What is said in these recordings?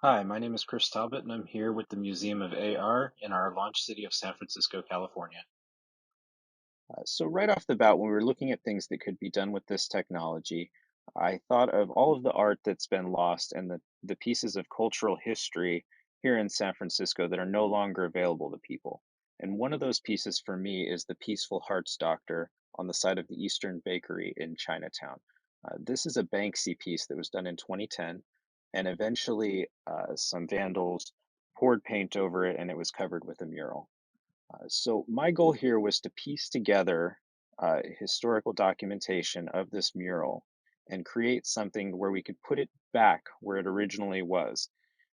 Hi, my name is Chris Talbot, and I'm here with the Museum of AR in our launch city of San Francisco, California. So right off the bat, when we were looking at things that could be done with this technology, I thought of all of the art that's been lost and the pieces of cultural history here in San Francisco that are no longer available to people. And one of those pieces for me is the Peaceful Hearts Doctor on the side of the Eastern Bakery in Chinatown. This is a Banksy piece that was done in 2010, and eventually some vandals poured paint over it and it was covered with a mural. So my goal here was to piece together historical documentation of this mural and create something where we could put it back where it originally was.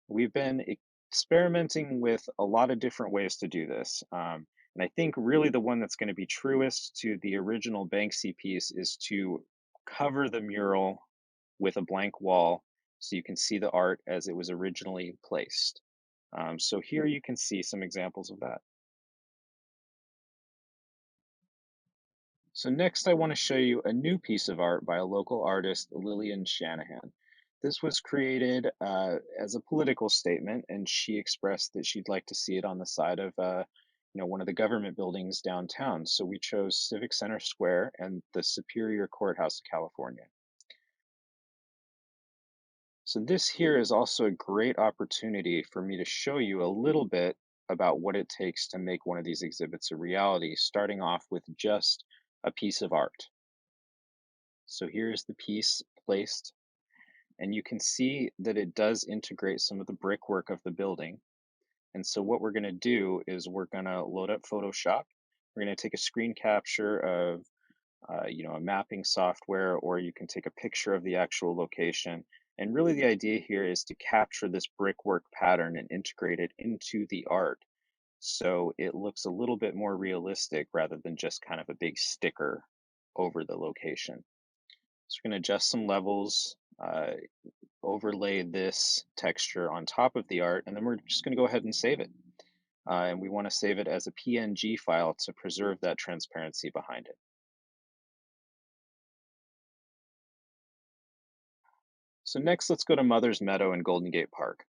We've been experimenting with a lot of different ways to do this. And I think really the one that's going to be truest to the original Banksy piece is to cover the mural with a blank wall so you can see the art as it was originally placed. So here you can see some examples of that. So next I want to show you a new piece of art by a local artist, Lilian Shanahan. This was created as a political statement, and she expressed that she'd like to see it on the side of one of the government buildings downtown. So we chose Civic Center Square and the Superior Courthouse of California. So this here is also a great opportunity for me to show you a little bit about what it takes to make one of these exhibits a reality, starting off with just a piece of art. So here's the piece placed, and you can see that it does integrate some of the brickwork of the building. And so what we're going to do is we're going to load up Photoshop. We're going to take a screen capture of, a mapping software, or you can take a picture of the actual location. And really the idea here is to capture this brickwork pattern and integrate it into the art. So it looks a little bit more realistic rather than just kind of a big sticker over the location. So we're going to adjust some levels, overlay this texture on top of the art, and then we're just going to go ahead and save it. And we want to save it as a PNG file to preserve that transparency behind it. So next, let's go to Mother's Meadow in Golden Gate Park.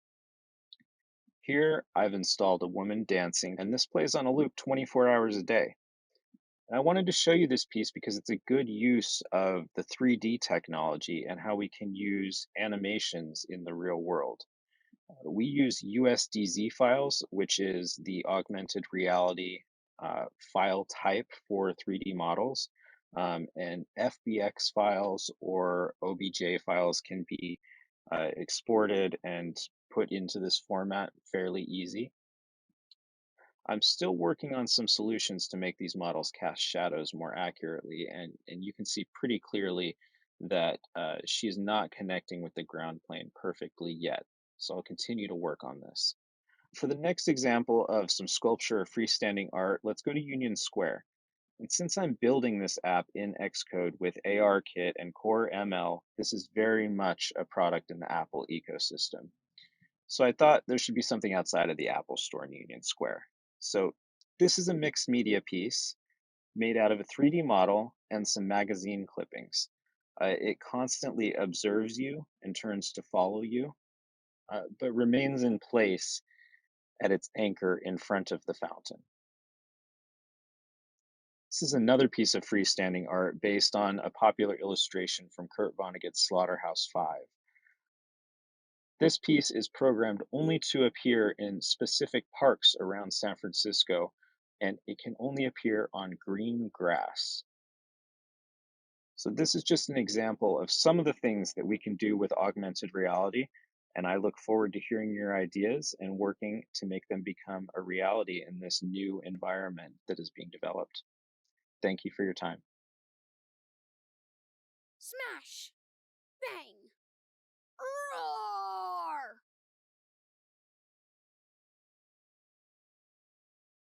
Here, I've installed a woman dancing, and this plays on a loop 24 hours a day. And I wanted to show you this piece because it's a good use of the 3D technology and how we can use animations in the real world. We use USDZ files, which is the augmented reality file type for 3D models. And FBX files or OBJ files can be exported and put into this format fairly easy. I'm still working on some solutions to make these models cast shadows more accurately, and you can see pretty clearly that she's not connecting with the ground plane perfectly yet. So I'll continue to work on this. For the next example of some sculpture or freestanding art, let's go to Union Square. And since I'm building this app in Xcode with ARKit and Core ML, this is very much a product in the Apple ecosystem. So I thought there should be something outside of the Apple Store in Union Square. So this is a mixed media piece made out of a 3D model and some magazine clippings. It constantly observes you and turns to follow you, but remains in place at its anchor in front of the fountain. This is another piece of freestanding art based on a popular illustration from Kurt Vonnegut's Slaughterhouse-Five. This piece is programmed only to appear in specific parks around San Francisco, and it can only appear on green grass. So this is just an example of some of the things that we can do with augmented reality, and I look forward to hearing your ideas and working to make them become a reality in this new environment that is being developed. Thank you for your time. Smash! Bang! Roar!